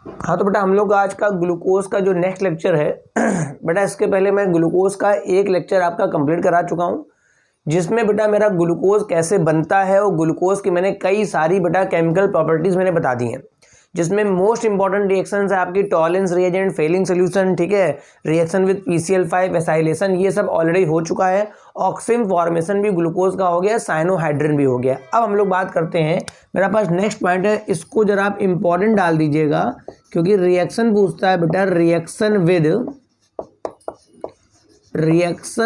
हाँ तो बेटा हम लोग आज का ग्लूकोज का जो नेक्स्ट लेक्चर है बेटा इसके पहले मैं ग्लूकोज का एक लेक्चर आपका कंप्लीट करा चुका हूँ, जिसमें बेटा मेरा ग्लूकोज कैसे बनता है और ग्लूकोज की मैंने कई सारी बेटा केमिकल प्रॉपर्टीज़ मैंने बता दी हैं, जिसमें मोस्ट इंपॉर्टेंट रिएक्शंस है आपकी टॉलेंस रिएजेंट, फेलिंग सोल्यूशन, ठीक है, रिएक्शन विद PCl5, एसाइलेशन, ये सब ऑलरेडी हो चुका है। ऑक्सिन फॉर्मेशन भी ग्लूकोज का हो गया, साइनोहाइड्रिन भी हो गया। अब हम लोग बात करते हैं, मेरा पास नेक्स्ट पॉइंट है, इसको जरा आप इंपॉर्टेंट डाल दीजिएगा क्योंकि रिएक्शन पूछता है बेटा रिएक्शन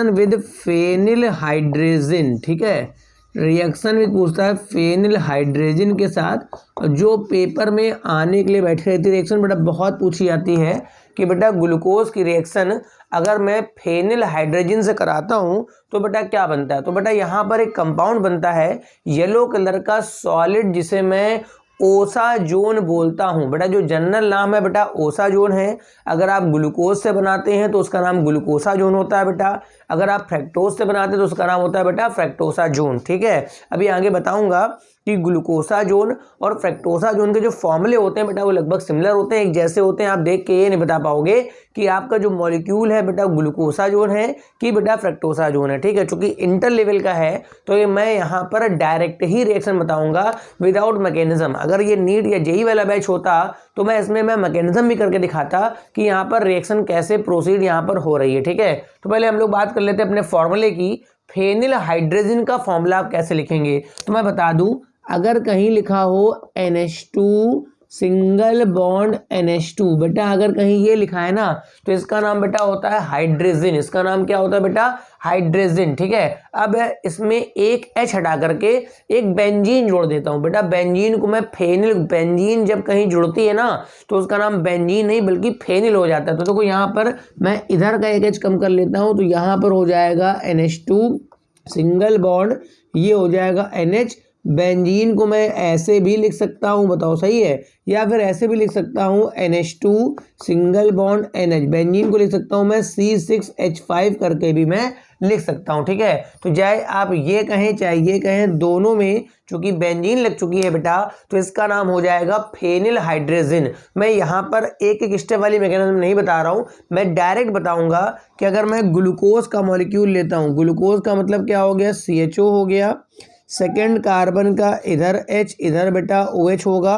विद फेनिल हाइड्रेजिन, ठीक है, रिएक्शन विद पूछता है फेनिल हाइड्रेजिन के साथ। जो पेपर में आने के लिए बैठी रहती है रिएक्शन बेटा बहुत पूछी जाती है कि बेटा ग्लूकोज की रिएक्शन अगर मैं फेनिल हाइड्रोजन से कराता हूं तो बेटा क्या बनता है। तो बेटा यहाँ पर एक कंपाउंड बनता है येलो कलर का सॉलिड, जिसे मैं ओसाजोन बोलता हूं। बेटा जो जनरल नाम है बेटा ओसाजोन है। अगर आप ग्लूकोज से बनाते हैं तो उसका नाम ग्लूकोसाजोन होता है बेटा। अगर आप फ्रैक्टोज से बनाते हैं तो उसका नाम होता है बेटा फ्रैक्टोसाजोन, ठीक है। अभी आगे बताऊंगा कि ग्लूकोसाजोन और फ्रैक्टोसाजोन के जो फॉर्मूले होते हैं बेटा वो लगभग सिमिलर होते हैं, एक जैसे होते हैं। आप देख के ये नहीं बता पाओगे कि आपका जो मॉलिक्यूल है बेटा ग्लूकोसाजोन है कि बेटा फ्रैक्टोसाजोन है, ठीक है। चूंकि इंटर लेवल का है तो ये मैं यहाँ पर डायरेक्ट ही रिएक्शन बताऊंगा विदाउट मैकेनिज्म। अगर ये नीट या जेई वाला बैच होता तो मैं इसमें मैकेनिज्म भी करके दिखाता कि यहाँ पर रिएक्शन कैसे प्रोसीड यहाँ पर हो रही है, ठीक है। तो पहले हम लोग बात कर लेते हैं अपने फॉर्मूले की। फेनिल हाइड्रोजन का फॉर्मूला आप कैसे लिखेंगे तो मैं बता दूं, अगर कहीं लिखा हो NH2 सिंगल बॉन्ड NH2, बेटा अगर कहीं ये लिखा है ना तो इसका नाम बेटा होता है हाइड्रोजन। इसका नाम क्या होता है बेटा हाइड्रोजन, ठीक है। अब इसमें एक H हटा करके एक बेंजीन जोड़ देता हूं। बेटा बेंजीन को मैं फेनिल, बेंजीन जब कहीं जुड़ती है ना तो उसका नाम बेंजीन नहीं बल्कि फेनिल हो जाता है। तो देखो यहाँ पर मैं इधर का एक H कम कर लेता हूं तो यहाँ पर हो जाएगा NH2 सिंगल बॉन्ड, ये हो जाएगा NH। बेंजीन को मैं ऐसे भी लिख सकता हूं, बताओ सही है, या फिर ऐसे भी लिख सकता हूं NH2 single bond NH। Benzene को लिख सकता हूं मैं C6H5 करके भी मैं लिख सकता हूं, ठीक है। तो चाहे आप ये कहें चाहे ये कहें, दोनों में चूंकि बेंजीन लग चुकी है बेटा तो इसका नाम हो जाएगा फेनिल हाइड्रोजन। मैं यहाँ पर एक एक स्टेप वाली मैकेनिज्म नहीं बता रहा हूँ, मैं डायरेक्ट बताऊंगा कि अगर मैं ग्लूकोज का मॉलिक्यूल लेता हूँ, ग्लूकोज का मतलब क्या हो गया, CHO हो गया, सेकेंड कार्बन का इधर H, इधर बेटा OH होगा,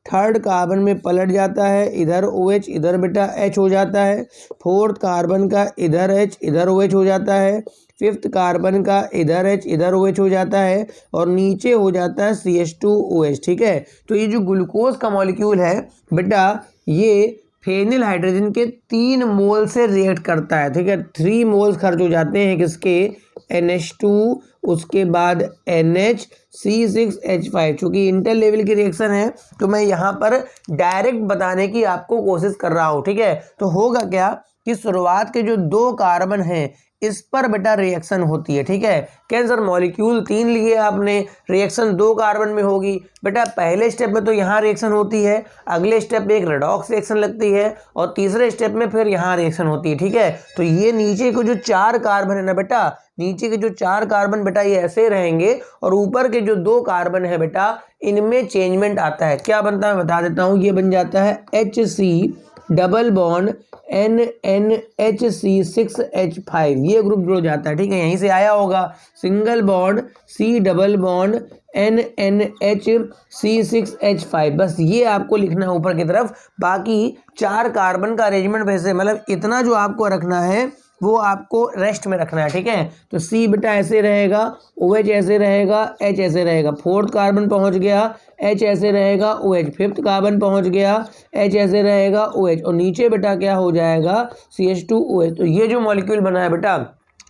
थर्ड कार्बन में पलट जाता है, इधर OH, इधर बेटा H हो जाता है, फोर्थ कार्बन का इधर H, इधर OH हो जाता है, फिफ्थ कार्बन का इधर H, इधर OH हो जाता है, और नीचे हो जाता है CH2OH, ठीक है। तो ये जो ग्लूकोज का मॉलिक्यूल है बेटा ये फेनिल हाइड्रोजन के 3 मोल से रिएक्ट करता है, ठीक है। 3 मोल्स खर्च हो जाते हैं किसके, NH2, उसके बाद NH, C6H5। चूंकि इंटर लेवल की रिएक्शन है तो मैं यहाँ पर डायरेक्ट बताने की आपको कोशिश कर रहा हूँ, ठीक है। तो होगा क्या कि शुरुआत के जो 2 कार्बन हैं इस पर बेटा रिएक्शन होती है, ठीक है। कैंसर मॉलिक्यूल 3 लिए आपने, रिएक्शन 2 कार्बन में होगी बेटा। पहले स्टेप में तो यहाँ रिएक्शन होती है, अगले स्टेप में एक रेडॉक्स रिएक्शन लगती है और तीसरे स्टेप में फिर यहाँ रिएक्शन होती है, ठीक है। तो ये नीचे को जो 4 कार्बन है ना बेटा, नीचे के जो 4 कार्बन बेटा ये ऐसे रहेंगे और ऊपर के जो 2 कार्बन है बेटा इनमें चेंजमेंट आता है। क्या बनता है बता देता हूँ, ये बन जाता है HC डबल बॉन्ड NNHC6H5, ये ग्रुप जुड़ जाता है, ठीक है। यहीं से आया होगा single bond C double bond NNHC6H5, बस ये आपको लिखना है ऊपर की तरफ। बाकी 4 कार्बन का अरेंजमेंट वैसे मतलब इतना जो आपको रखना है वो आपको रेस्ट में रखना है, ठीक है। तो C बेटा ऐसे रहेगा, OH ऐसे रहेगा, H ऐसे रहेगा, फोर्थ कार्बन पहुंच गया, H ऐसे रहेगा, OH, फिफ्थ कार्बन पहुंच गया, H ऐसे रहेगा, OH, और नीचे बेटा क्या हो जाएगा CH2OH। तो ये जो मॉलिक्यूल बना है बेटा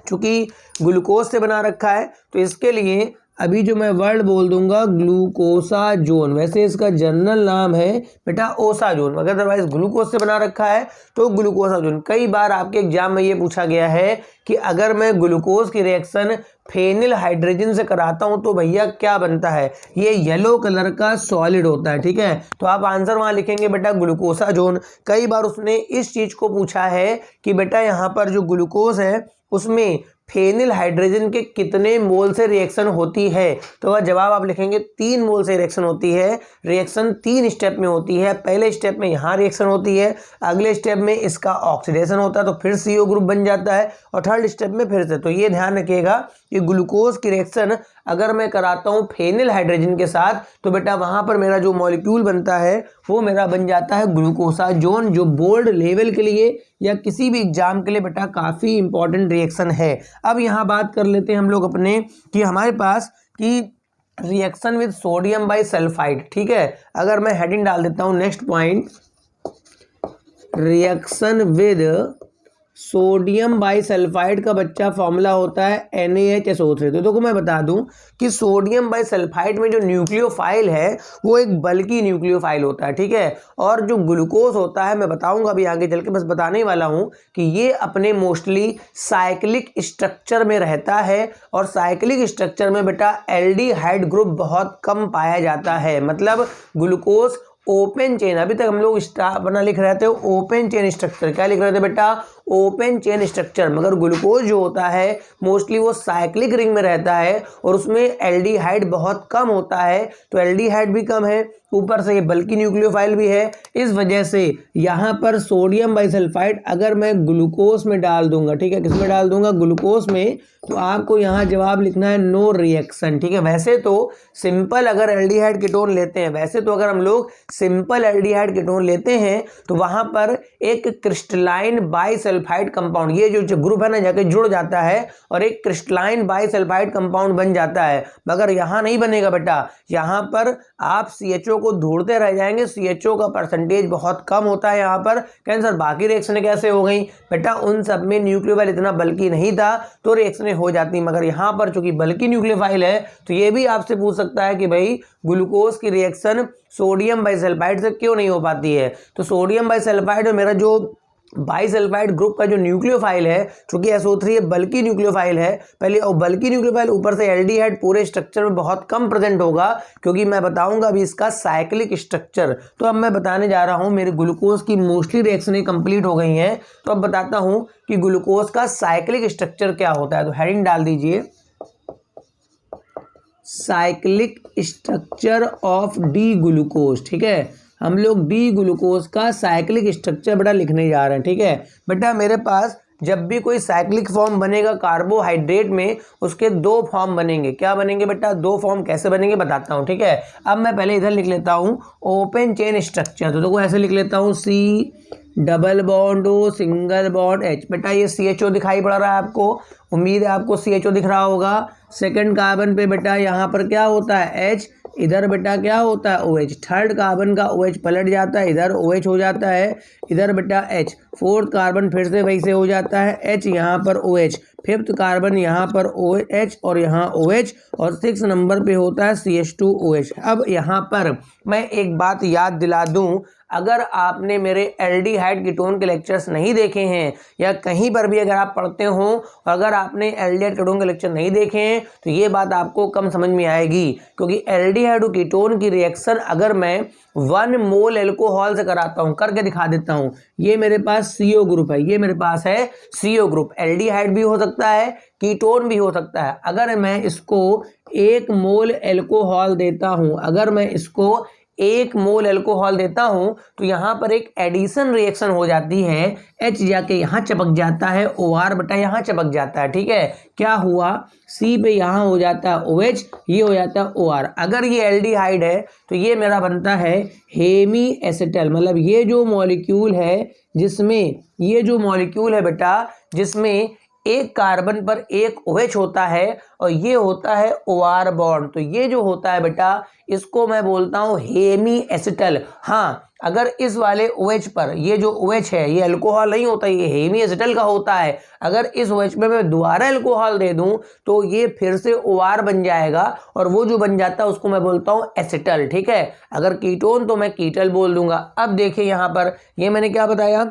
चूंकि ग्लूकोज से बना रखा है तो इसके लिए अभी जो मैं वर्ड बोल दूंगा ग्लूकोसाजोन। वैसे इसका जनरल नाम है बेटा ओसाजोन, मगर अदरवाइज ग्लूकोज से बना रखा है तो ग्लूकोसाजोन। कई बार आपके एग्जाम में ये पूछा गया है कि अगर मैं ग्लूकोज की रिएक्शन फेनिल हाइड्रोजन से कराता हूं तो भैया क्या बनता है, ये येलो कलर का सॉलिड होता है, ठीक है। तो आप आंसर वहां लिखेंगे बेटा ग्लूकोसाजोन। कई बार उसने इस चीज को पूछा है कि बेटा यहाँ पर जो ग्लूकोज है उसमें फेनिल हाइड्रोजन के कितने मोल से रिएक्शन होती है? तो वह जवाब आप लिखेंगे 3 मोल से रिएक्शन होती है। रिएक्शन 3 स्टेप में होती है। पहले स्टेप में यहाँ रिएक्शन होती है, अगले स्टेप में इसका ऑक्सीडेशन होता है तो फिर CO ग्रुप बन जाता है, और थर्ड स्टेप में फिर से। तो ये ध्यान रखिएगा कि ग्लूकोज की रिएक्शन अगर मैं कराता हूँ फेनिल हाइड्रोजन के साथ तो बेटा वहाँ पर मेरा जो मॉलिक्यूल बनता है वो मेरा बन जाता है ग्लूकोसाजोन, जो बोर्ड लेवल के लिए या किसी भी एग्जाम के लिए बेटा काफ़ी इंपॉर्टेंट रिएक्शन है। अब यहाँ बात कर लेते हैं हम लोग अपने कि हमारे पास कि reaction with sodium by sulphide, ठीक है। अगर मैं हेडिंग डाल देता हूँ next point, reaction with sodium bisulphide का बच्चा फॉर्मूला होता है NaHSO3। तो देखो मैं बता दूं कि सोडियम बाइसल्फाइड में जो न्यूक्लियोफाइल है वो एक बल्कि न्यूक्लियोफाइल होता है, ठीक है। और जो ग्लूकोज होता है मैं बताऊंगा अभी आगे चल के, बस बताने ही वाला हूं कि ये अपने मोस्टली साइक्लिक स्ट्रक्चर में रहता है, और साइक्लिक स्ट्रक्चर में बेटा एल्डिहाइड ग्रुप बहुत कम पाया जाता है। मतलब ग्लूकोज ओपन चेन, अभी तक हम लोग अपना लिख रहे थे ओपन चेन स्ट्रक्चर, क्या लिख रहे थे बेटा? Open chain structure. मगर ग्लूकोज जो होता है मोस्टली वो साइक्लिक रिंग में रहता है और उसमें एल्डिहाइड बहुत कम होता है, तो एल्डिहाइड भी कम है, ऊपर से ये बल्कि न्यूक्लियोफाइल भी है। इस वजह से यहाँ पर सोडियम बाइसल्फाइड अगर मैं ग्लूकोज में डाल दूंगा, ठीक है, किसमें डाल दूंगा? ग्लूकोज में, तो आपको यहाँ जवाब लिखना है नो रिएक्शन, ठीक है। वैसे तो सिंपल अगर एल्डिहाइड कीटोन लेते हैं, वैसे तो अगर हम लोग सिंपल एल्डिहाइड कीटोन लेते हैं तो वहां पर एक क्रिस्टलाइन बाइसल्फाइड कंपाउंड, ये जो ग्रुप है ना जाके जुड़ जाता है और एक क्रिस्टलाइन बाइसल्फाइड कंपाउंड बन जाता है। मगर यहाँ नहीं बनेगा बेटा, यहाँ पर आप CHO को ढूंढते रह जाएंगे, CHO का परसेंटेज बहुत कम होता है यहाँ पर। कैंसर बाकी रिएक्शन कैसे हो गई बेटा? उन सब में न्यूक्लियोफाइल इतना बल्कि नहीं था तो रिएक्शनें हो जाती, मगर यहाँ पर चूंकि बल्कि न्यूक्लियोफाइल है तो ये भी आपसे पूछ सकता है कि भाई ग्लूकोज की रिएक्शन सोडियम बाइसल्फाइड से क्यों नहीं हो पाती है? तो सोडियम बाइसल्फाइड और मेरा जो बाइसल्फाइड ग्रुप का जो न्यूक्लियोफाइल है, चूंकि SO3 बल्कि न्यूक्लियोफाइल है पहले, और बल्कि न्यूक्लियोफाइल ऊपर से एल्डिहाइड पूरे स्ट्रक्चर में बहुत कम प्रेजेंट होगा, क्योंकि मैं बताऊंगा अभी इसका साइक्लिक स्ट्रक्चर। तो अब मैं बताने जा रहा हूं, मेरे ग्लूकोज की मोस्टली रिएक्शनें कंप्लीट हो गई हैं, तो अब बताता हूं कि ग्लूकोज का साइक्लिक स्ट्रक्चर क्या होता है। तो हेडिंग डाल दीजिए, cyclic structure of D glucose, ठीक है। हम लोग डी ग्लूकोज का साइक्लिक स्ट्रक्चर बेटा लिखने जा रहे हैं, ठीक है। बेटा मेरे पास जब भी कोई साइक्लिक फॉर्म बनेगा कार्बोहाइड्रेट में, उसके 2 फॉर्म बनेंगे। क्या बनेंगे बेटा? 2 फॉर्म। कैसे बनेंगे बताता हूँ, ठीक है। अब मैं पहले इधर लिख लेता हूँ ओपन चेन स्ट्रक्चर, तो देखो ऐसे लिख लेता हूँ C double bond O single bond H। बेटा ये CHO दिखाई पड़ रहा है आपको, उम्मीद है आपको CHO दिख रहा होगा। सेकंड कार्बन पे बेटा यहाँ पर क्या होता है? H, इधर बेटा क्या होता है? OH। थर्ड कार्बन का OH पलट जाता है, इधर OH हो जाता है, इधर बेटा H। फोर्थ कार्बन फिर से वैसे हो जाता है H, यहाँ पर OH। फिफ्थ कार्बन यहाँ पर OH और यहाँ OH, और 6 नंबर पे होता है CH2OH। अब यहाँ पर मैं एक बात याद दिला दूं, अगर आपने मेरे एल्डिहाइड कीटोन के लेक्चर्स नहीं देखे हैं, या कहीं पर भी अगर आप पढ़ते हो और अगर आपने एल्डिहाइड कीटोन के लेक्चर नहीं देखे हैं, तो ये बात आपको कम समझ में आएगी। क्योंकि एल्डिहाइड कीटोन की रिएक्शन अगर मैं 1 मोल एल्कोहल से कराता हूं, करके दिखा देता हूं। ये मेरे पास CO ग्रुप है, ये मेरे पास है CO ग्रुप। एल्डिहाइड भी हो सकता है, कीटोन भी हो सकता है। अगर मैं इसको 1 मोल एल्कोहल देता हूं, अगर मैं इसको 1 मोल एल्कोहल देता हूं, तो यहां पर एक एडिशन रिएक्शन हो जाती है, H जाके यहां चिपक जाता है, OR बटा यहां चिपक जाता है, ठीक है। क्या हुआ? C पे यहां हो जाता है OH, ये हो जाता है OR। अगर ये एल्डिहाइड है तो ये मेरा बनता है हेमी एसिटल। मतलब ये जो मॉलिक्यूल है जिसमें, ये जो मॉलिक्यूल है बेटा जिसमें एक कार्बन पर एक OH होता है और ये होता है OR बॉन्ड, तो ये जो होता है बेटा इसको मैं बोलता हूं हेमी एसिटल। हाँ, अगर इस वाले OH पर ये जो OH है ये अल्कोहल नहीं होता, ये हेमी एसिटल का होता है। अगर इस OH में मैं दोबारा अल्कोहल दे दूं तो ये फिर से OR बन जाएगा, और वो जो बन जाता है उसको मैं बोलता हूं एसिटल, ठीक है। अगर कीटोन तो मैं कीटल बोल दूंगा। अब देखिए यहाँ पर ये मैंने क्या बताया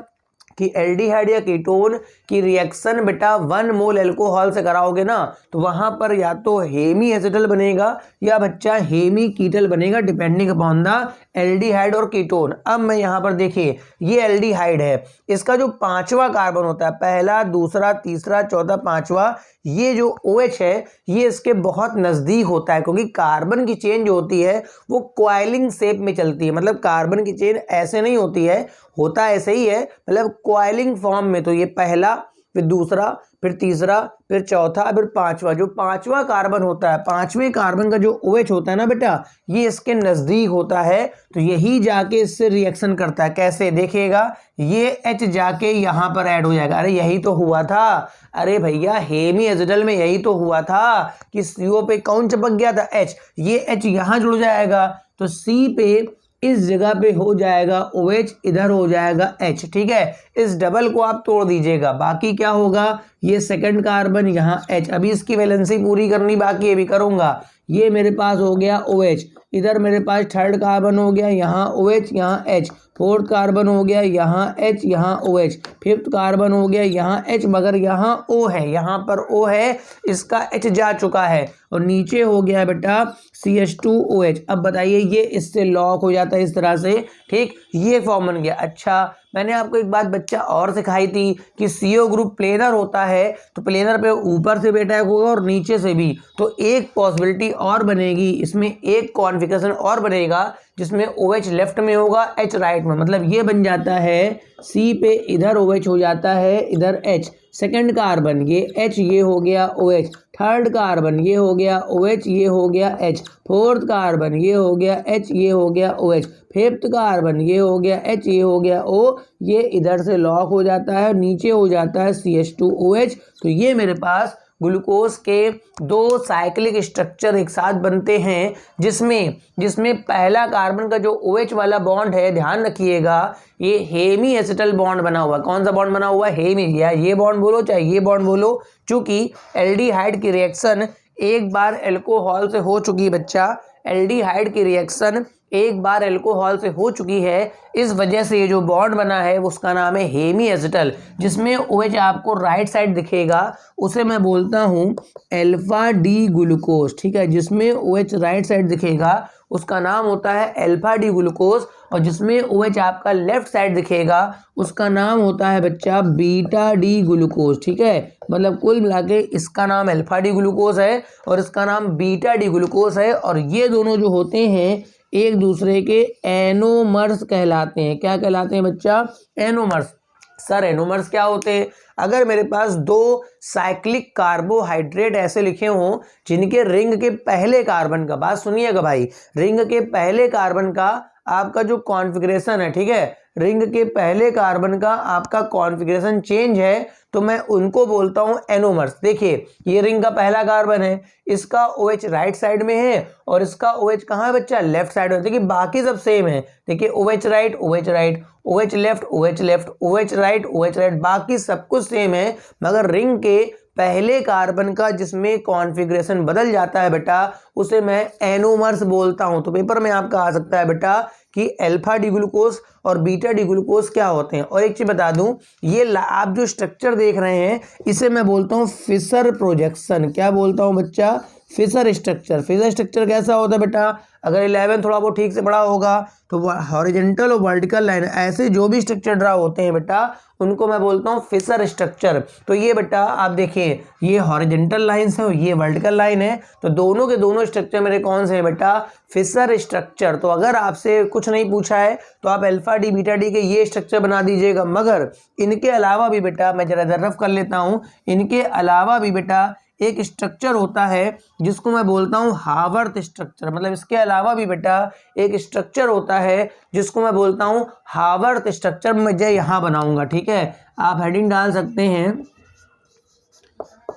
कि एल्डिहाइड या कीटोन की रिएक्शन बेटा 1 मोल अल्कोहल से कराओगे ना तो वहां पर या तो हेमी एसिटल बनेगा या बच्चा हेमी कीटल बनेगा, डिपेंडिंग अपॉन द एल्डिहाइड और कीटोन। अब मैं यहाँ पर देखिए ये एल्डिहाइड है, इसका जो 5वां कार्बन होता है, पहला, दूसरा, तीसरा, चौथा, 5वां, ये जो OH है ये इसके बहुत नज़दीक होता है, क्योंकि कार्बन की चेन जो होती है वो कॉइलिंग शेप में चलती है। मतलब कार्बन की चेन ऐसे नहीं होती है, होता ऐसे ही है, मतलब कॉइलिंग फॉर्म में। तो ये पहला, फिर दूसरा, फिर तीसरा, फिर चौथा, फिर 5वां। जो 5वां कार्बन होता है, 5वें कार्बन का जो OH होता है ना बेटा, ये इसके नज़दीक होता है, तो यही जाके इससे रिएक्शन करता है। कैसे देखिएगा, ये H जाके यहाँ पर ऐड हो जाएगा। अरे यही तो हुआ था, अरे भैया हेमी एसिटल में यही तो हुआ था कि CO पे कौन चिपक गया था, H, ये H यहाँ जुड़ जाएगा, तो C पे इस जगह पे हो जाएगा OH, इधर हो जाएगा H, ठीक है। इस डबल को आप तोड़ दीजिएगा, बाकी क्या होगा, ये सेकंड कार्बन यहाँ H। अभी इसकी वैलेंसी पूरी करनी बाकी है, भी करूंगा। ये मेरे पास हो गया OH, इधर मेरे पास थर्ड कार्बन हो गया, यहाँ OH, यहाँ H, फोर्थ कार्बन हो गया, यहाँ H, यहाँ OH, फिफ्थ कार्बन हो गया, यहाँ H, मगर यहाँ O है, यहाँ पर O है, इसका H जा चुका है, और नीचे हो गया है बेटा CH2OH। अब बताइए ये इससे लॉक हो जाता है इस तरह से, ठीक, ये फॉर्म बन गया। अच्छा, मैंने आपको एक बात बच्चा और सिखाई थी कि CO ग्रुप प्लेनर होता है, तो प्लेनर पे ऊपर से बेटा होगा और नीचे से भी, तो एक पॉसिबिलिटी और बनेगी, इसमें एक कॉन्फ़िगरेशन और बनेगा जिसमें OH लेफ्ट में होगा, H राइट में। मतलब ये बन जाता है C पे इधर OH हो जाता है, इधर H, सेकंड कार्बन ये H, ये हो गया OH, थर्ड कार्बन ये हो गया OH, ये हो गया H, फोर्थ कार्बन ये हो गया H, ये हो गया OH, फिफ्थ कार्बन ये हो गया H, ये हो गया O, ये इधर से लॉक हो जाता है, नीचे हो जाता है CH2OH। तो ये मेरे पास ग्लूकोज के 2 साइक्लिक स्ट्रक्चर एक साथ बनते हैं, जिसमें पहला कार्बन का जो OH वाला बॉन्ड है, ध्यान रखिएगा, ये हेमी एसिटल बॉन्ड बना हुआ है। कौन सा बॉन्ड बना हुआ है, हेमी, या ये बॉन्ड बोलो चाहे ये बॉन्ड बोलो, चूंकि एल्डिहाइड की रिएक्शन एक बार अल्कोहल से हो चुकी है बच्चा, एल्डिहाइड की रिएक्शन एक बार अल्कोहल से हो चुकी है, इस वजह से ये जो बॉन्ड बना है उसका नाम है हेमी एसिटल। जिसमें OH आपको राइट साइड दिखेगा उसे मैं बोलता हूँ अल्फा डी ग्लूकोज, ठीक है। जिसमें OH राइट साइड दिखेगा उसका नाम होता है अल्फा डी ग्लूकोज, और जिसमें OH आपका लेफ्ट साइड दिखेगा उसका नाम होता है बच्चा बीटा डी ग्लूकोज, ठीक है। मतलब कुल मिला के इसका नाम अल्फा डी ग्लूकोज है और इसका नाम बीटा डी ग्लूकोज है, और ये दोनों जो होते हैं एक दूसरे के एनोमर्स कहलाते हैं। क्या कहलाते हैं बच्चा, एनोमर्स। सर एनोमर्स क्या होते हैं, अगर मेरे पास 2 साइक्लिक कार्बोहाइड्रेट ऐसे लिखे हों जिनके रिंग के पहले कार्बन का, बात सुनिएगा भाई, रिंग के पहले कार्बन का आपका जो कॉन्फ़िगरेशन है, ठीक है, रिंग के पहले कार्बन का आपका कॉन्फ़िगरेशन चेंज है, तो मैं उनको बोलता हूं एनोमर्स। देखिए ये रिंग का पहला कार्बन है, इसका OH राइट साइड में है और इसका OH कहाँ है बच्चा, लेफ्ट साइड में। देखिए बाकी सब सेम है, देखिए OH right, OH right, OH left, OH left, OH right, OH right, बाकी सब कुछ सेम है, मगर रिंग के पहले कार्बन का जिसमें कॉन्फ़िगरेशन बदल जाता है बेटा उसे मैं एनोमर्स बोलता हूं। तो पेपर में आपका आ सकता है बेटा कि अल्फा डी ग्लूकोज और बीटा डी ग्लूकोज क्या होते हैं। और एक चीज बता दूं, ये आप जो स्ट्रक्चर देख रहे हैं इसे मैं बोलता हूं फिशर प्रोजेक्शन। क्या बोलता हूं बच्चा, फिशर स्ट्रक्चर। फिशर स्ट्रक्चर कैसा होता है बेटा, अगर 11 थोड़ा बहुत ठीक से पढ़ा होगा तो हॉरिजॉन्टल और वर्टिकल लाइन ऐसे जो भी स्ट्रक्चर ड्रा होते हैं बेटा उनको मैं बोलता हूँ फिशर स्ट्रक्चर। तो ये बेटा आप देखिए ये हॉरिजॉन्टल लाइंस है और ये वर्टिकल लाइन है, तो दोनों के दोनों स्ट्रक्चर मेरे कौन से हैं बेटा, फिशर स्ट्रक्चर। तो अगर आपसे कुछ नहीं पूछा है तो आप अल्फा डी बीटा डी के ये स्ट्रक्चर बना दीजिएगा, मगर इनके अलावा भी बेटा मैं जरा रफ कर लेता हूँ, इनके अलावा भी बेटा एक स्ट्रक्चर होता है जिसको मैं बोलता हूँ हावर्थ स्ट्रक्चर। मतलब इसके अलावा भी बेटा एक स्ट्रक्चर होता है जिसको मैं बोलता हूँ हावर्थ स्ट्रक्चर। मैं यहाँ बनाऊंगा, ठीक है, आप हेडिंग डाल सकते हैं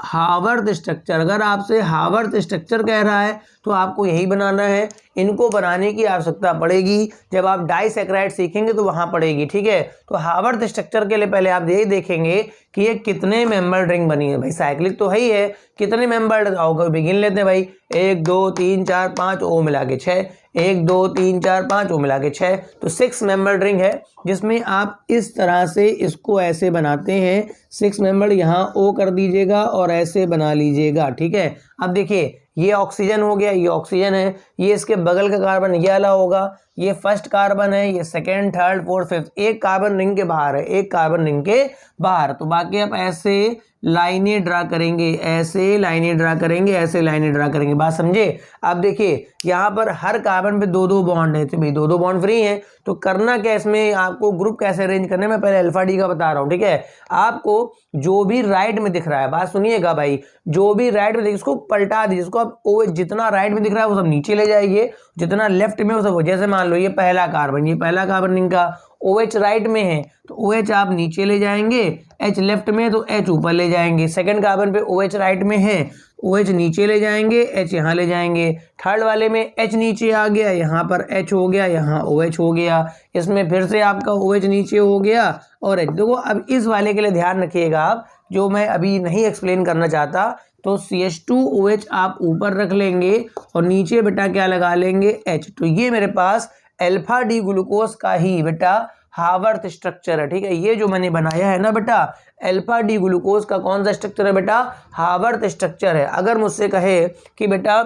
हावर्थ स्ट्रक्चर। अगर आपसे हावर्थ स्ट्रक्चर कह रहा है तो आपको यही बनाना है। इनको बनाने की आवश्यकता पड़ेगी जब आप डाइसैकराइड सीखेंगे तो वहां पड़ेगी, ठीक है। तो हावर्थ स्ट्रक्चर के लिए पहले आप यही देखेंगे कि ये कितने मेंबर्ड रिंग बनी है। भाई साइक्लिक तो है ही है, कितने मेंबर्ड आओगे बिगिन लेते हैं भाई, 1 2 3 4 5 ओ मिला के 6, 1 2 3 4 5 ओ मिला के 6, तो 6 मेंबर्ड रिंग है जिसमें आप इस तरह से इसको ऐसे बनाते हैं। 6 मेंबर्ड यहाँ ओ कर दीजिएगा और ऐसे बना लीजिएगा, ठीक है। अब देखिए ये ऑक्सीजन हो गया, ये ऑक्सीजन है, ये इसके बगल का कार्बन ये वाला होगा, ये फर्स्ट कार्बन है, ये सेकेंड थर्ड फोर्थ फिफ्थ, एक कार्बन रिंग के बाहर है, एक कार्बन रिंग के बाहर। तो बाकी आप ऐसे लाइनें ड्रा करेंगे, ऐसे लाइनें ड्रा करेंगे, ऐसे लाइनें ड्रा करेंगे, बात समझे। अब देखिए यहाँ पर हर कार्बन पे 2-2 बॉन्ड है, तो भाई 2-2 बॉन्ड फ्री हैं, तो करना क्या इसमें, आपको ग्रुप कैसे अरेंज करने में पहले अल्फा डी का बता रहा हूँ, ठीक है। आपको जो भी राइट में दिख रहा है, बात सुनिएगा भाई, जो भी राइट में इसको पलटा दीजिए, इसको आप जितना राइट में दिख रहा है वो सब नीचे ले जाइए, जितना लेफ्ट में वो सब, जैसे मान लो ये पहला कार्बन, ये पहला कार्बन रिंग का OH राइट में है तो OH आप नीचे ले जाएंगे, H लेफ्ट में तो H ऊपर ले जाएंगे। सेकंड कार्बन पे OH राइट में है, OH नीचे ले जाएंगे, H यहाँ ले जाएंगे। थर्ड वाले में H नीचे आ गया, यहाँ पर H हो गया, यहाँ OH हो गया, इसमें फिर से आपका OH नीचे हो गया और H। देखो अब इस वाले के लिए ध्यान रखिएगा आप, जो मैं अभी नहीं एक्सप्लेन करना चाहता, तो CH2OH आप ऊपर रख लेंगे और नीचे बेटा क्या लगा लेंगे, H। तो ये मेरे पास अल्फा डी ग्लूकोज का ही बेटा हावर्थ स्ट्रक्चर है, ठीक है। ये जो मैंने बनाया है ना बेटा, अल्फा डी ग्लूकोज का कौन सा स्ट्रक्चर है बेटा, हावर्थ स्ट्रक्चर है। अगर मुझसे कहे कि बेटा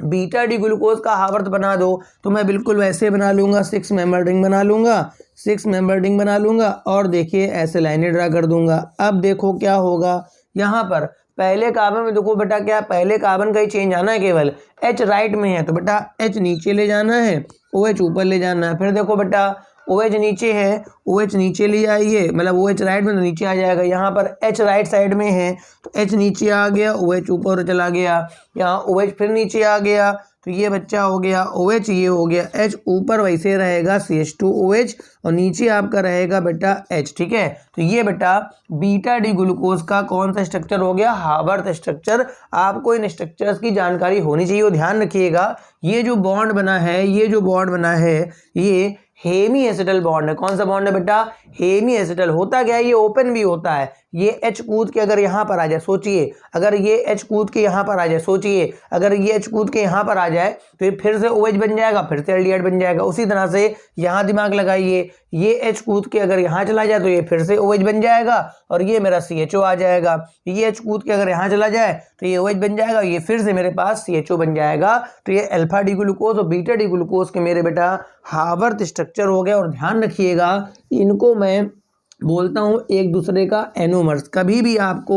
बीटा डी ग्लूकोज का हावर्थ बना दो, तो मैं बिल्कुल वैसे बना लूंगा, 6 मेंबर रिंग बना लूंगा, 6 मेंबर रिंग बना लूंगा और देखिए ऐसे लाइनें ड्रा कर दूंगा। अब देखो क्या होगा, यहाँ पर पहले कार्बन में देखो बेटा क्या, पहले कार्बन का ही चेंज आना है, केवल H राइट में है तो बेटा H नीचे ले जाना है, OH ऊपर ले जाना है। फिर देखो बेटा OH नीचे है, OH नीचे ले आइए, मतलब OH राइट में तो नीचे आ जाएगा। यहाँ पर H राइट साइड में है तो H नीचे आ गया, OH ऊपर चला गया, यहाँ OH फिर नीचे आ गया, तो ये बच्चा हो गया OH, ये हो गया H, ऊपर वैसे रहेगा CH2OH और नीचे आपका रहेगा बेटा H, ठीक है। तो ये बेटा बीटा डी ग्लूकोज का कौन सा स्ट्रक्चर हो गया, हावर्थ स्ट्रक्चर। आपको इन स्ट्रक्चर्स की जानकारी होनी चाहिए और ध्यान रखिएगा, ये जो बॉन्ड बना है, ये जो बॉन्ड बना है, ये हेमी एसिटल बॉन्ड है। कौन सा बॉन्ड है बेटा, हेमी एसिटल। होता क्या है, ये ओपन भी होता है। ये H कूद के अगर यहाँ पर आ जाए, सोचिए, अगर ये H कूद के यहाँ पर आ जाए, सोचिए अगर ये H कूद के यहाँ पर आ जाए तो ये फिर से OH बन जाएगा, फिर से एल्डिहाइड बन जाएगा। उसी तरह से यहाँ दिमाग लगाइए, ये H कूद के अगर यहाँ चला जाए तो ये फिर से OH बन जाएगा और ये मेरा CHO आ जाएगा। ये H कूद के अगर यहाँ चला जाए तो ये OH बन जाएगा, ये फिर से मेरे पास CHO बन जाएगा। तो ये अल्फा डी ग्लूकोज और बीटा डी ग्लूकोज के मेरे बेटा हावर्थ स्ट्रक्चर हो गया। और ध्यान रखिएगा, इनको मैं बोलता हूँ एक दूसरे का एनोमर्स। कभी भी आपको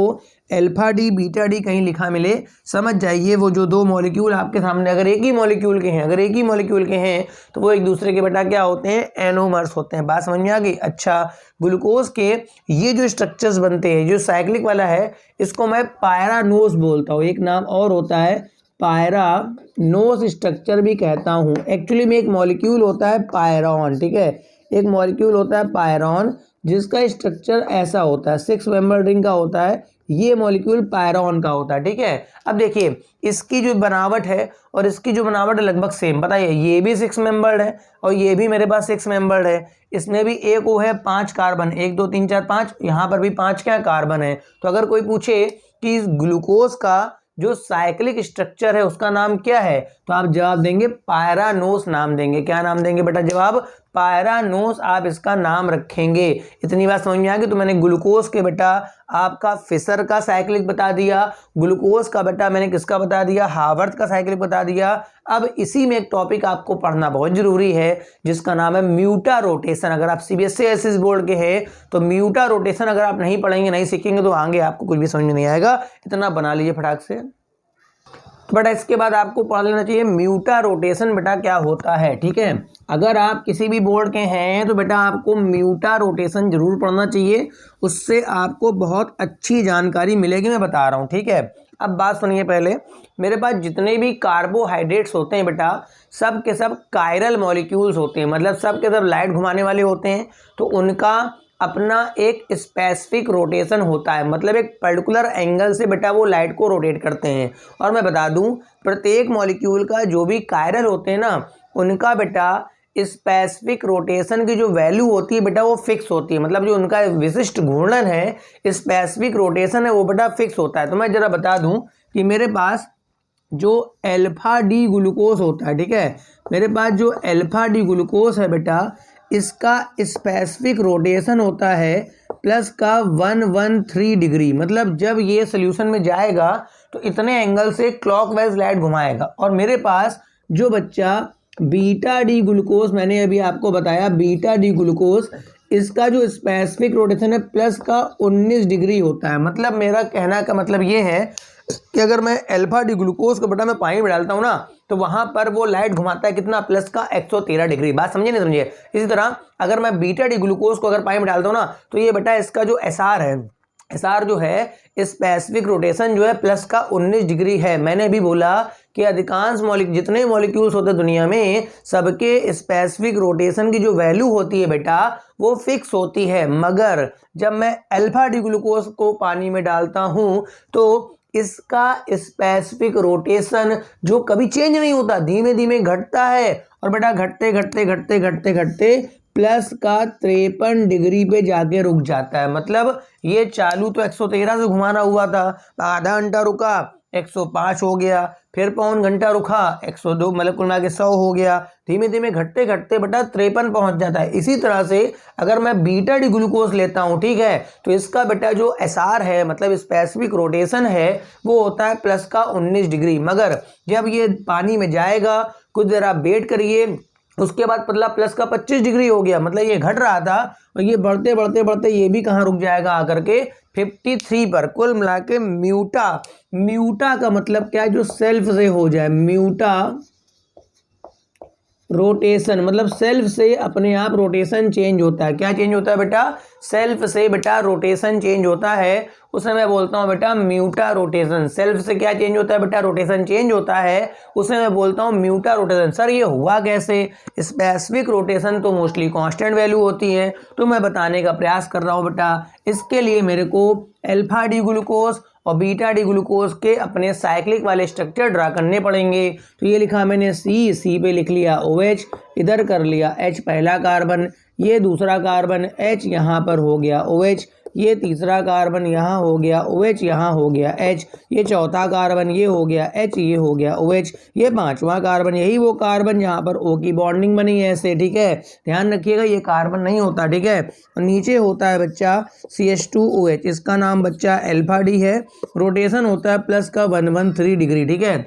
अल्फा डी बीटा डी कहीं लिखा मिले, समझ जाइए वो जो दो मॉलिक्यूल आपके सामने अगर एक ही मॉलिक्यूल के हैं, अगर एक ही मॉलिक्यूल के हैं तो वो एक दूसरे के बेटा क्या होते हैं, एनोमर्स होते हैं। बात समझ में आ गई। अच्छा, ग्लूकोज के ये जो स्ट्रक्चर्स बनते हैं, जो साइक्लिक वाला है, इसको मैं पायरानोस बोलता हूँ। एक नाम और होता है पायरानोस स्ट्रक्चर भी कहता हूँ। एक्चुअली में एक मॉलिक्यूल होता है पायरॉन, ठीक है, एक मॉलिक्यूल होता है पायरॉन जिसका स्ट्रक्चर ऐसा होता है, 6 मेंबर रिंग का होता है। ये मॉलिक्यूल पायरॉन का होता है, ठीक है। अब देखिए इसकी जो बनावट है और इसकी जो बनावट है लगभग सेम। बताइए, ये भी 6 मेंबर्ड है और ये भी मेरे पास 6 मेंबर्ड है। इसमें भी एक वो है 5 कार्बन, 1 2 3 4 5, यहाँ पर भी 5 क्या कार्बन है। तो अगर कोई पूछे कि इस ग्लूकोज का जो साइक्लिक स्ट्रक्चर है उसका नाम क्या है, तो आप जवाब देंगे पायरानोस नाम देंगे। क्या नाम देंगे बेटा, जवाब पायरानोस आप इसका नाम रखेंगे। इतनी बात समझ में आ गई। तो मैंने ग्लूकोज के बेटा आपका फिशर का साइक्लिक बता दिया, ग्लूकोज का बेटा मैंने किसका बता दिया, हावर्थ का साइक्लिक बता दिया। अब इसी में एक टॉपिक आपको पढ़ना बहुत जरूरी है जिसका नाम है म्यूटा रोटेशन। अगर आप CBSE एसएस बोर्ड के हैं तो म्यूटा रोटेशन अगर आप नहीं पढ़ेंगे, नहीं सीखेंगे तो आगे आपको कुछ भी समझ में नहीं आएगा। इतना बना लीजिए फटाक से। बट इसके बाद आपको पढ़ लेना चाहिए म्यूटा रोटेशन बेटा क्या होता है, ठीक है। अगर आप किसी भी बोर्ड के हैं तो बेटा आपको म्यूटा रोटेशन जरूर पढ़ना चाहिए, उससे आपको बहुत अच्छी जानकारी मिलेगी, मैं बता रहा हूँ, ठीक है। अब बात सुनिए, पहले मेरे पास जितने भी कार्बोहाइड्रेट्स होते हैं बेटा, सब के सब कायरल मॉलिक्यूल्स होते हैं, मतलब सब के सब लाइट घुमाने वाले होते हैं। तो उनका अपना एक स्पेसिफिक रोटेशन होता है, मतलब एक पर्टिकुलर एंगल से बेटा वो लाइट को रोटेट करते हैं। और मैं बता दूं प्रत्येक मॉलिक्यूल का जो भी कायरल होते हैं ना, उनका बेटा स्पेसिफिक रोटेशन की जो वैल्यू होती है बेटा वो फिक्स होती है, मतलब जो उनका विशिष्ट घूर्णन है, स्पेसिफिक रोटेशन है, वो बेटा फिक्स होता है। तो मैं जरा बता दूं कि मेरे पास जो अल्फा डी ग्लूकोज होता है, ठीक है, मेरे पास जो अल्फा डी ग्लूकोज है बेटा, इसका स्पेसिफिक रोटेशन होता है प्लस का 113 डिग्री, मतलब जब ये सोल्यूशन में जाएगा तो इतने एंगल से क्लॉकवाइज लाइट घुमाएगा। और मेरे पास जो बच्चा बीटा डी ग्लूकोज, मैंने अभी आपको बताया बीटा डी ग्लूकोज, इसका जो स्पेसिफिक रोटेशन है प्लस का 19 डिग्री होता है। मतलब मेरा कहना का मतलब ये है कि अगर मैं अल्फा डी ग्लूकोज को बेटा मैं पानी में डालता हूँ ना, तो वहां पर वो लाइट घुमाता है कितना, प्लस का 113 डिग्री। बात समझे नहीं समझे? इसी तरह अगर मैं बीटा डी ग्लूकोज को अगर पानी में डालता हूँ ना, तो ये बेटा इसका जो एसआर है, एसआर जो है स्पेसिफिक रोटेशन जो है प्लस का 19 डिग्री है। मैंने भी बोला कि अधिकांश जितने मॉलिक्यूल्स होते हैं दुनिया में, सबके स्पेसिफिक रोटेशन की जो वैल्यू होती है बेटा वो फिक्स होती है, मगर जब मैं अल्फा डी ग्लूकोज को पानी में डालता हूं तो इसका स्पेसिफिक रोटेशन जो कभी चेंज नहीं होता, धीमे धीमे घटता है, और बेटा घटते घटते घटते घटते घटते प्लस का 53 डिग्री पे जाके रुक जाता है। मतलब ये चालू तो 113 से घुमाना हुआ था, आधा घंटा रुका 105 हो गया, फिर पौन घंटा रुका 102, मतलब कुल मिला के 100 हो गया, धीमे धीमे घटते घटते बेटा 53 पहुंच जाता है। इसी तरह से अगर मैं बीटा डी ग्लूकोज लेता हूं, ठीक है, तो इसका बेटा जो एसआर है, मतलब स्पेसिफिक रोटेशन है, वो होता है प्लस का 19 डिग्री, मगर जब ये पानी में जाएगा कुछ देर आप वेट करिए, उसके बाद मतलब प्लस का 25 डिग्री हो गया, मतलब ये घट रहा था और ये बढ़ते बढ़ते बढ़ते ये भी कहाँ रुक जाएगा आकर के 53 पर। कुल मिला के म्यूटा, म्यूटा का मतलब क्या है, जो सेल्फ से हो जाए, म्यूटा रोटेशन, मतलब सेल्फ से अपने आप रोटेशन चेंज होता है। क्या चेंज होता है बेटा? सेल्फ से बेटा रोटेशन चेंज होता है, उसे मैं बोलता हूं बेटा म्यूटा रोटेशन। सेल्फ से क्या चेंज होता है बेटा? रोटेशन चेंज होता है, उसे मैं बोलता हूं म्यूटा रोटेशन। सर ये हुआ कैसे? स्पेसिफिक रोटेशन तो मोस्टली कांस्टेंट वैल्यू होती है, तो मैं बताने का प्रयास कर रहा हूं बेटा। इसके लिए मेरे को अल्फा डी ग्लूकोज और बीटा डी ग्लूकोज के अपने साइक्लिक वाले स्ट्रक्चर ड्रा करने पड़ेंगे। तो ये लिखा मैंने सी पे लिख लिया OH, इधर कर लिया H पहला कार्बन, ये दूसरा कार्बन H यहाँ पर हो गया OH, ये तीसरा कार्बन यहाँ हो गया OH, यहाँ हो गया H, ये चौथा कार्बन ये हो गया H, ये हो गया OH, ये पांचवा कार्बन, यही वो कार्बन जहाँ पर O की बॉन्डिंग बनी है ऐसे, ठीक है, ध्यान रखिएगा ये कार्बन नहीं होता, ठीक है। नीचे होता है बच्चा CH2OH, इसका नाम बच्चा अल्फा डी है, रोटेशन होता है प्लस का 113 डिग्री, ठीक है।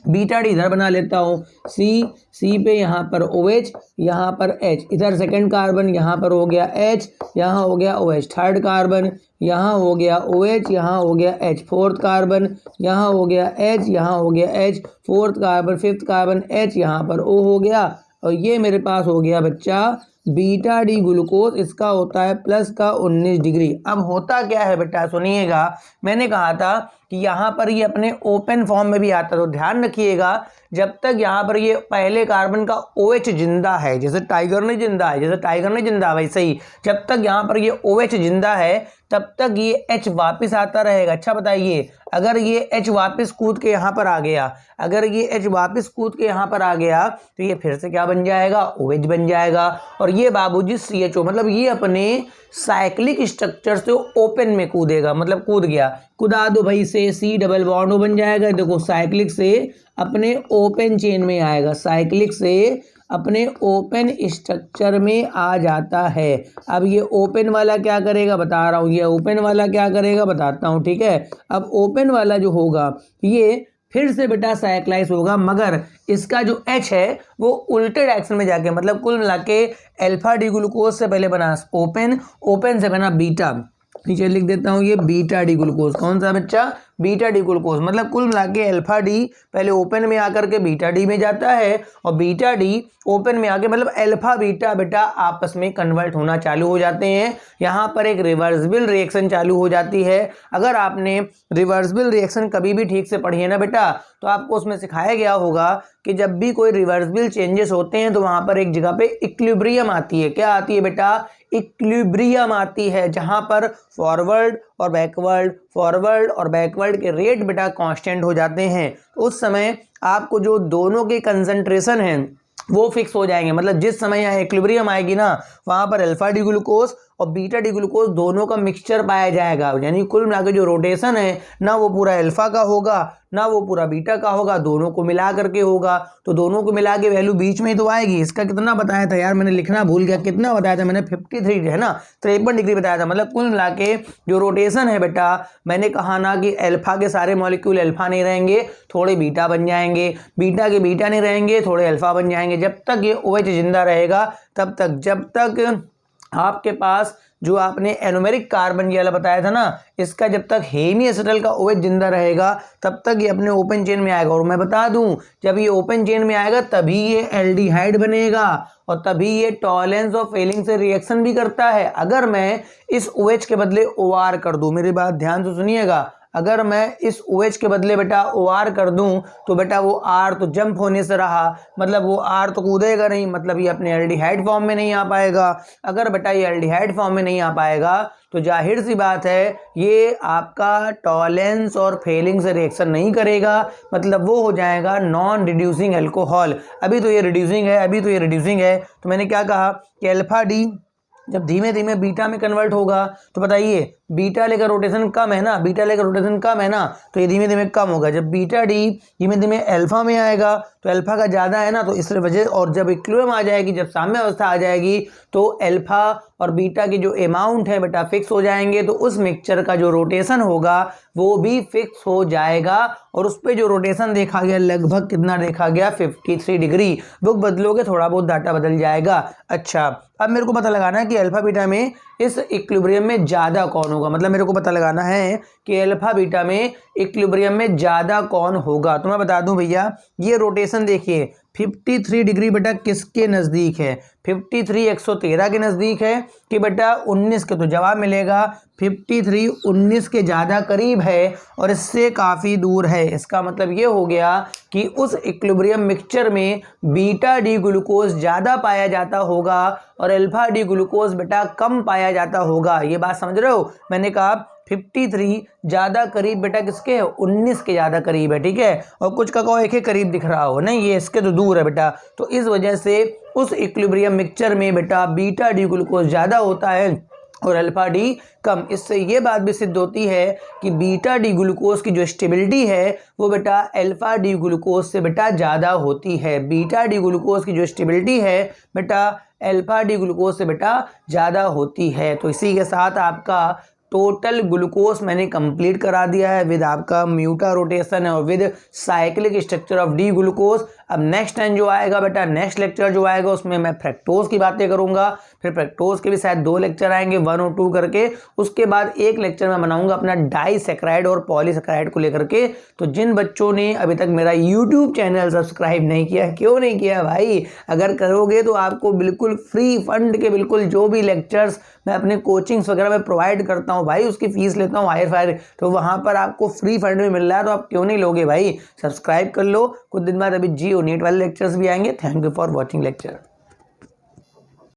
बीटा डी इधर बना लेता हूँ, सी पे यहाँ पर OH, यहाँ पर H, इधर सेकंड कार्बन यहाँ पर हो गया H, यहाँ हो गया OH, थर्ड कार्बन यहाँ हो गया OH, यहाँ हो गया H, फोर्थ कार्बन यहाँ हो गया H, यहाँ हो गया H, fourth carbon fifth carbon H, यहाँ पर O हो गया, और ये मेरे पास हो गया बच्चा बीटा डी ग्लूकोज, इसका होता है प्लस का 19 डिग्री। अब होता क्या है बेटा सुनिएगा, मैंने कहा था कि यहाँ पर ये अपने ओपन फॉर्म में भी आता, तो ध्यान रखिएगा जब तक यहाँ पर ये पहले कार्बन का OH जिंदा है, जैसे टाइगर नहीं जिंदा है, जैसे टाइगर नहीं जिंदा वैसे ही जब तक यहाँ पर ये OH जिंदा है तब तक ये H वापस आता रहेगा। अच्छा बताइए, अगर ये H वापस कूद के यहाँ पर आ गया, अगर ये H वापस कूद के यहाँ पर आ गया तो ये फिर से क्या बन जाएगा? OH बन जाएगा, और ये बाबूजी CHO, मतलब ये अपने साइक्लिक स्ट्रक्चर से ओपन में कूदेगा, मतलब कूद गया, कूदा दो भाई से C डबल बॉन्ड बन जाएगा। देखो साइक्लिक से अपने ओपन चेन में आएगा, साइक्लिक से अपने ओपन स्ट्रक्चर में आ जाता है। अब ये ओपन वाला क्या करेगा बता रहा हूँ, ये ओपन वाला क्या करेगा बताता हूँ, ठीक है। अब ओपन वाला जो होगा ये फिर से बेटा साइक्लाइज होगा, मगर इसका जो H है वो उल्टे डायरेक्शन में जाके, मतलब कुल मिला के अल्फा डी ग्लूकोज से पहले बना ओपन, ओपन से बना बीटा, नीचे लिख देता हूँ ये बीटा डी ग्लूकोज। कौन सा बच्चा? Beta D glucose. मतलब कुल मिला के अल्फा डी पहले ओपन में आकर के बीटा डी में जाता है, और बीटा डी ओपन में आके मतलब अल्फा बीटा बेटा आपस में कन्वर्ट होना चालू हो जाते हैं। यहाँ पर एक रिवर्सिबल रिएक्शन चालू हो जाती है। अगर आपने रिवर्सिबल रिएक्शन कभी भी ठीक से पढ़ी है ना बेटा, तो आपको उसमें सिखाया गया होगा कि जब भी कोई रिवर्सिबल चेंजेस होते हैं तो वहाँ पर एक जगह पे इक्विलिब्रियम आती है। क्या आती है बेटा? इक्विलिब्रियम आती है, जहां पर फॉरवर्ड और बैकवर्ड के रेट बेटा कांस्टेंट हो जाते हैं, तो उस समय आपको जो दोनों के कंसंट्रेशन हैं वो फिक्स हो जाएंगे। मतलब जिस समय यहाँ इक्विलिब्रियम आएगी ना, वहां पर अल्फा डी ग्लूकोज और बीटा डी ग्लूकोज दोनों का मिक्सचर पाया जाएगा। यानी कुल मिलाकर जो रोटेशन है ना वो पूरा अल्फा का होगा ना वो पूरा बीटा का होगा, दोनों को मिला करके होगा। तो दोनों को मिला के वैल्यू बीच में ही तो आएगी। इसका कितना बताया था यार, मैंने लिखना भूल गया, कितना बताया था मैंने, 53 है ना, 53 डिग्री बताया था। मतलब कुल मिला के जो रोटेशन है बेटा, मैंने कहा ना कि अल्फा के सारे मॉलिक्यूल अल्फा नहीं रहेंगे, थोड़े बीटा बन जाएंगे, बीटा के बीटा नहीं रहेंगे, थोड़े अल्फा बन जाएंगे। जब तक ये OH जिंदा रहेगा तब तक, जब तक आपके पास जो आपने एनोमेरिक कार्बन ये वाला बताया था ना, इसका जब तक हेमी एसिटल का OH जिंदा रहेगा तब तक ये अपने ओपन चेन में आएगा। और मैं बता दूं, जब ये ओपन चेन में आएगा तभी ये एल्डिहाइड बनेगा और तभी ये टॉलेंस और फेलिंग से रिएक्शन भी करता है। अगर मैं इस OH के बदले OR कर दूं, मेरी बात ध्यान से सुनिएगा, अगर मैं इस OH के बदले बेटा OR कर दूं तो बेटा वो R तो जंप होने से रहा, मतलब वो R तो कूदेगा नहीं, मतलब ये अपने एल्डिहाइड फॉर्म में नहीं आ पाएगा। अगर बेटा ये एल्डिहाइड फॉर्म में नहीं आ पाएगा तो जाहिर सी बात है ये आपका टॉलेंस और फेलिंग से रिएक्शन नहीं करेगा, मतलब वो हो जाएगा नॉन रिड्यूसिंग अल्कोहल। अभी तो ये रिड्यूसिंग है, तो मैंने क्या कहा कि अल्फा डी जब धीमे धीमे बीटा में कन्वर्ट होगा तो बताइए बीटा लेकर रोटेशन कम है ना, तो ये धीमे धीमे कम होगा। जब बीटा डी धीमे धीमे अल्फा में आएगा तो अल्फा का ज़्यादा है ना, तो इस वजह, और जब इक्विलिब्रियम आ जाएगी, जब साम्य अवस्था आ जाएगी तो अल्फा और बीटा की जो अमाउंट है बेटा फिक्स हो जाएंगे। तो उस मिक्सचर का जो रोटेशन होगा वो भी फिक्स हो जाएगा और उस पर जो रोटेशन देखा गया लगभग कितना देखा गया, 53 डिग्री। बुक बदलोगे थोड़ा बहुत डाटा बदल जाएगा। अच्छा, अब मेरे को पता लगाना है कि अल्फा बीटा में इस इक्विलिब्रियम में ज़्यादा कौन होगा, मतलब मेरे को पता लगाना है कि अल्फा बीटा में इक्विलिब्रियम में ज़्यादा कौन होगा। तो मैं बता दूं भैया, ये रोटेशन देखिए 53 डिग्री बेटा किसके नज़दीक है, 53 113 के नज़दीक है कि बेटा 19 के, तो जवाब मिलेगा 53 19 के ज़्यादा करीब है और इससे काफ़ी दूर है। इसका मतलब ये हो गया कि उस इक्विलिब्रियम मिक्सचर में बीटा डी ग्लूकोज ज़्यादा पाया जाता होगा और अल्फा डी ग्लूकोज बेटा कम पाया जाता होगा। ये बात समझ रहे हो, मैंने कहा 53 ज़्यादा करीब बेटा किसके है, 19 के ज़्यादा करीब है, ठीक है। और कुछ का कहो एक करीब दिख रहा हो, नहीं ये इसके तो दूर है बेटा। तो इस वजह से उस इक्विलिब्रियम मिक्सचर में बेटा बीटा डी ग्लूकोज ज़्यादा होता है और अल्फा डी कम। इससे ये बात भी सिद्ध होती है कि बीटा डी ग्लूकोज की जो स्टेबिलिटी है वो बेटा अल्फा डी ग्लूकोज से बेटा ज़्यादा होती है। बीटा डी ग्लूकोज की जो स्टेबिलिटी है बेटा अल्फा डी ग्लूकोज से बेटा ज़्यादा होती है। तो इसी के साथ आपका टोटल ग्लूकोज मैंने कंप्लीट करा दिया है विद आपका म्यूटा रोटेशन और with cyclic structure of D glucose. अब नेक्स्ट टाइम जो आएगा बेटा, नेक्स्ट लेक्चर जो आएगा उसमें मैं फ्रैक्टोज की बातें करूंगा, फिर फ्रैक्टोज के भी शायद 2 लेक्चर आएंगे 1 और 2 करके। उसके बाद एक लेक्चर मैं बनाऊंगा अपना डाइसैकेराइड और पॉलीसैकेराइड को लेकर के। तो जिन बच्चों ने अभी तक मेरा यूट्यूब चैनल सब्सक्राइब नहीं किया, क्यों नहीं किया भाई, अगर करोगे तो आपको बिल्कुल फ्री फंड के बिल्कुल जो भी लेक्चर्स मैं अपने कोचिंग्स वगैरह में प्रोवाइड करता हूँ भाई, उसकी फीस लेता हूँ हायर फायर, तो वहाँ पर आपको फ्री फंड में मिल रहा है, तो आप क्यों नहीं लोगे भाई। सब्सक्राइब कर लो। कुछ दिन बाद अभी जी और नीट वाले लेक्चर्स भी आएंगे। Thank you for watching lecture.